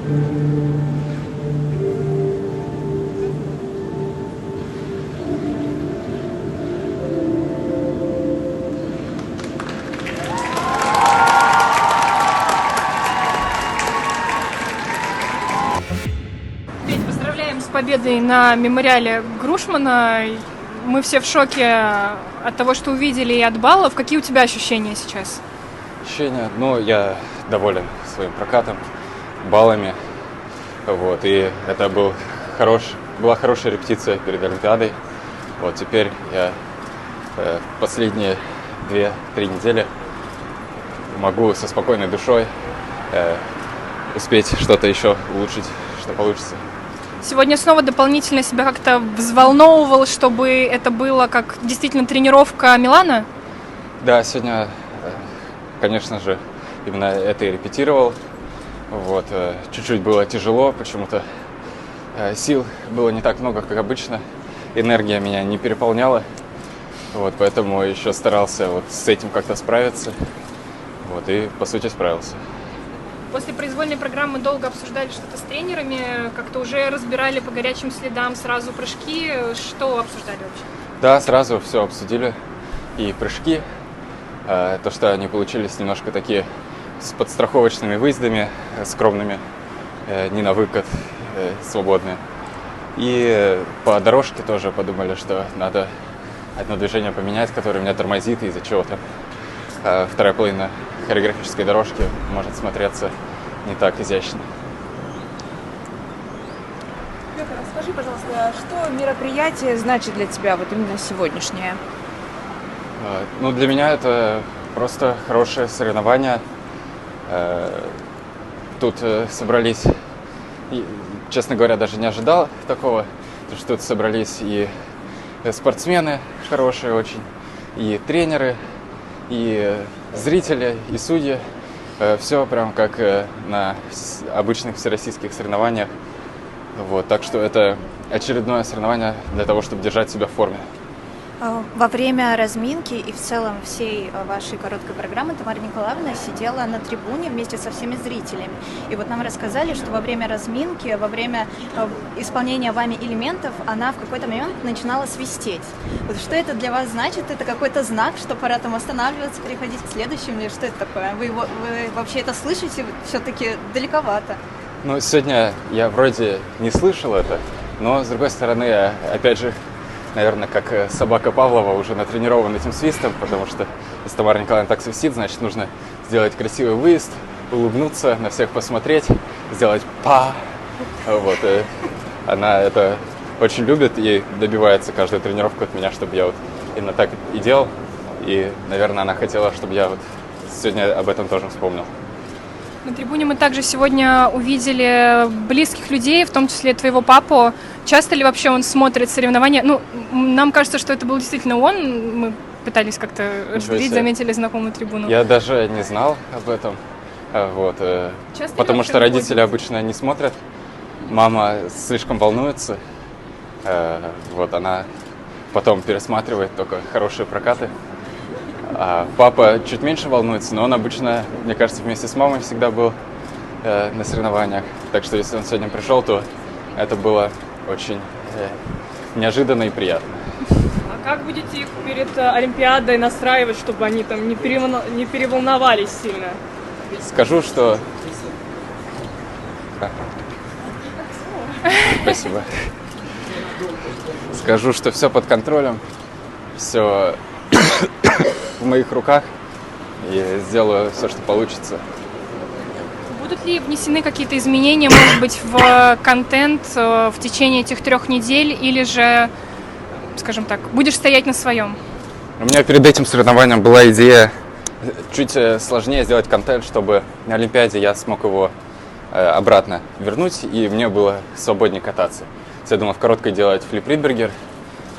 Петь, поздравляем с победой на мемориале Грушмана. Мы все в шоке от того, что увидели, и от баллов. Какие у тебя ощущения сейчас? Ощущения, я доволен своим прокатом, баллами. Вот, и это была хорошая репетиция перед Олимпиадой. Вот теперь я последние 2-3 недели могу со спокойной душой успеть что-то еще улучшить, что получится. Сегодня снова дополнительно себя как-то взволновывал, чтобы это было как действительно тренировка Милана? Да, сегодня, конечно же, именно это и репетировал. Вот, чуть-чуть было тяжело, почему-то сил было не так много, как обычно. Энергия меня не переполняла. Вот, поэтому еще старался вот с этим как-то справиться. Вот, и, по сути, справился. После произвольной программы долго обсуждали что-то с тренерами, как-то уже разбирали по горячим следам сразу прыжки. Что обсуждали вообще? Да, сразу все обсудили. И прыжки. То, что они получились немножко такие с подстраховочными выездами, скромными, не на выкат, свободные. И по дорожке тоже подумали, что надо одно движение поменять, которое меня тормозит, из-за чего-то вторая половина хореографической дорожки может смотреться не так изящно. Петр, расскажи, пожалуйста, что мероприятие значит для тебя, вот именно сегодняшнее? Для меня это просто хорошее соревнование. Тут собрались, честно говоря, даже не ожидал такого, потому что тут собрались и спортсмены хорошие очень, и тренеры, и зрители, и судьи. Все прям как на обычных всероссийских соревнованиях. Вот, так что это очередное соревнование для того, чтобы держать себя в форме. Во время разминки и в целом всей вашей короткой программы Тамара Николаевна сидела на трибуне вместе со всеми зрителями. И вот нам рассказали, что во время разминки, во время исполнения вами элементов, она в какой-то момент начинала свистеть. Вот что это для вас значит? Это какой-то знак, что пора там останавливаться, переходить к следующему? Или что это такое? Вы вообще это слышите? Все-таки далековато. Сегодня я вроде не слышал это, но, с другой стороны, опять же, наверное, как собака Павлова, уже натренирован этим свистом, потому что если Тамара Николаевна так свистит, значит, нужно сделать красивый выезд, улыбнуться, на всех посмотреть, сделать па. Вот, и она это очень любит и добивается каждую тренировку от меня, чтобы я вот именно так и делал. И, наверное, она хотела, чтобы я вот сегодня об этом тоже вспомнил. На трибуне мы также сегодня увидели близких людей, в том числе твоего папу. Часто ли вообще он смотрит соревнования? Нам кажется, что это был действительно он. Мы пытались как-то разделить, заметили знакомую трибуну. Я даже не знал об этом. Вот, потому что родители обычно не смотрят. Мама слишком волнуется. Вот, она потом пересматривает только хорошие прокаты. А папа чуть меньше волнуется, но он обычно, мне кажется, вместе с мамой всегда был на соревнованиях. Так что если он сегодня пришел, то это было очень неожиданно и приятно. А как будете их перед Олимпиадой настраивать, чтобы они там не переволновались сильно? Скажу, что... Спасибо. Скажу, что все под контролем, все в моих руках, и сделаю все, что получится. Будут ли внесены какие-то изменения, может быть, в контент в течение этих 3 недель, или же, скажем так, будешь стоять на своем? У меня перед этим соревнованием была идея чуть сложнее сделать контент, чтобы на Олимпиаде я смог его обратно вернуть, и мне было свободнее кататься. Я думал в короткой делать флип-ридбергер,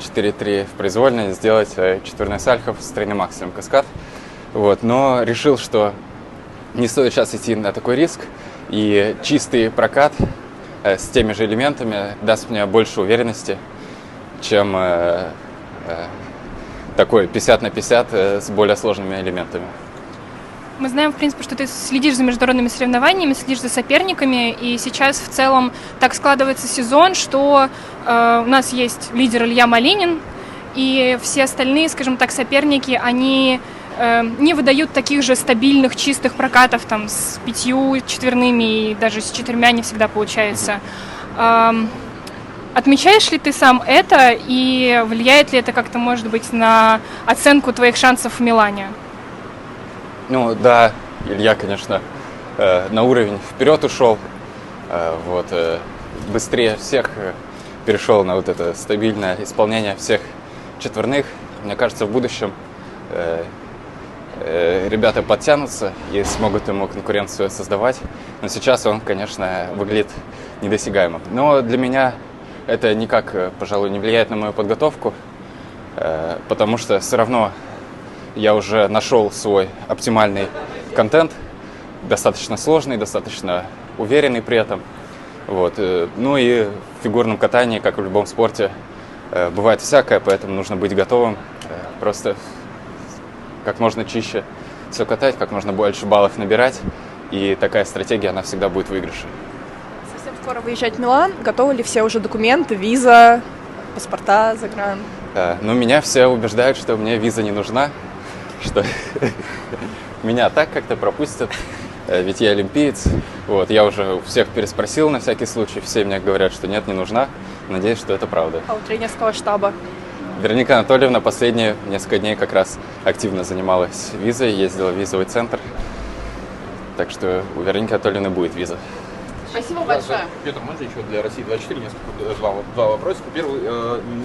4-3 в произвольной, сделать четверной сальхов с тройным максимум каскад. Вот. Но решил, что не стоит сейчас идти на такой риск, и чистый прокат с теми же элементами даст мне больше уверенности, чем такой 50 на 50 с более сложными элементами. Мы знаем, в принципе, что ты следишь за международными соревнованиями, следишь за соперниками, и сейчас в целом так складывается сезон, что у нас есть лидер Илья Малинин, и все остальные, скажем так, соперники, они не выдают таких же стабильных, чистых прокатов там, с 5 четверными и даже с 4 не всегда получается. Отмечаешь ли ты сам это, и влияет ли это как-то, может быть, на оценку твоих шансов в Милане? Ну да, Илья, конечно, на уровень вперед ушел, быстрее всех перешел на вот это стабильное исполнение всех четверных. Мне кажется, в будущем ребята подтянутся и смогут ему конкуренцию создавать. Но сейчас он, конечно, выглядит недосягаемым. Но для меня это никак, пожалуй, не влияет на мою подготовку, потому что все равно я уже нашел свой оптимальный контент, достаточно сложный, достаточно уверенный при этом. Ну и в фигурном катании, как и в любом спорте, бывает всякое, поэтому нужно быть готовым просто как можно чище все катать, как можно больше баллов набирать, и такая стратегия, она всегда будет выигрышей. Совсем скоро выезжать в Милан. Готовы ли все уже документы, виза, паспорта, загран? Но меня все убеждают, что мне виза не нужна, что меня так как-то пропустят, ведь я олимпиец. Я уже у всех переспросил на всякий случай, все мне говорят, что нет, не нужна. Надеюсь, что это правда. А у тренерского штаба? Вероника Анатольевна последние несколько дней как раз активно занималась визой, ездила в визовый центр. Так что у Вероники Анатольевны будет виза. Спасибо большое. Петр, можно еще для России 24 два вопроса. Первый,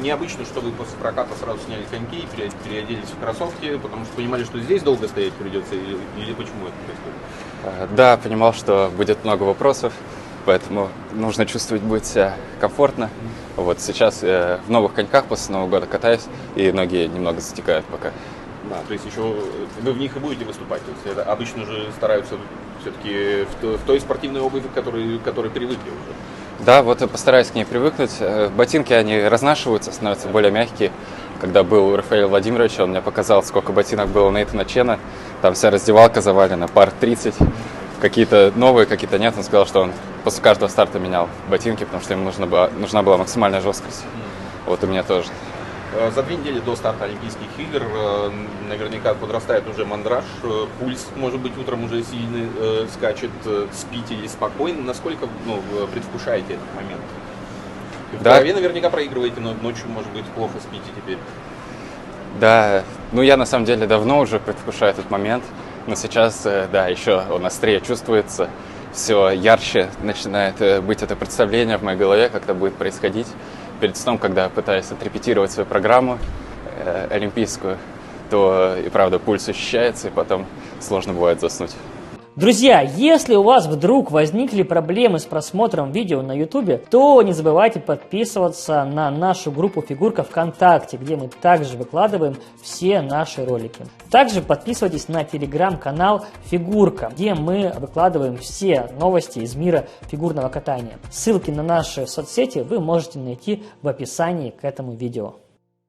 необычно, что вы после проката сразу сняли коньки и переоделись в кроссовки, потому что понимали, что здесь долго стоять придется, или почему это происходит? Да, понимал, что будет много вопросов, поэтому нужно чувствовать себя комфортно. Сейчас в новых коньках после Нового года катаюсь, и ноги немного затекают пока. Да, то есть еще вы в них и будете выступать. То есть это обычно же стараются все-таки в той спортивной обуви, к которой привыкли уже. Да, постараюсь к ней привыкнуть. Ботинки, они разнашиваются, становятся более мягкие. Когда был у Рафаэля Владимировича, он мне показал, сколько ботинок было у Нейтана Чена. Там вся раздевалка завалена, пар 30. Какие-то новые, какие-то нет. Он сказал, что он после каждого старта менял ботинки, потому что ему нужна была максимальная жесткость. У меня тоже. За 2 недели до старта Олимпийских игр наверняка подрастает уже мандраж, пульс, может быть, утром уже сильно скачет, спите ли спокойно. Насколько предвкушаете этот момент? В голове наверняка проигрываете, но ночью, может быть, плохо спите теперь. Да, я на самом деле давно уже предвкушаю этот момент, но сейчас, еще он острее чувствуется, все ярче начинает быть это представление в моей голове, как это будет происходить. Перед сном, когда пытаюсь отрепетировать свою программу олимпийскую, то и правда пульс ощущается, и потом сложно бывает заснуть. Друзья, если у вас вдруг возникли проблемы с просмотром видео на YouTube, то не забывайте подписываться на нашу группу «Фигурка» ВКонтакте, где мы также выкладываем все наши ролики. Также подписывайтесь на телеграм-канал «Фигурка», где мы выкладываем все новости из мира фигурного катания. Ссылки на наши соцсети вы можете найти в описании к этому видео.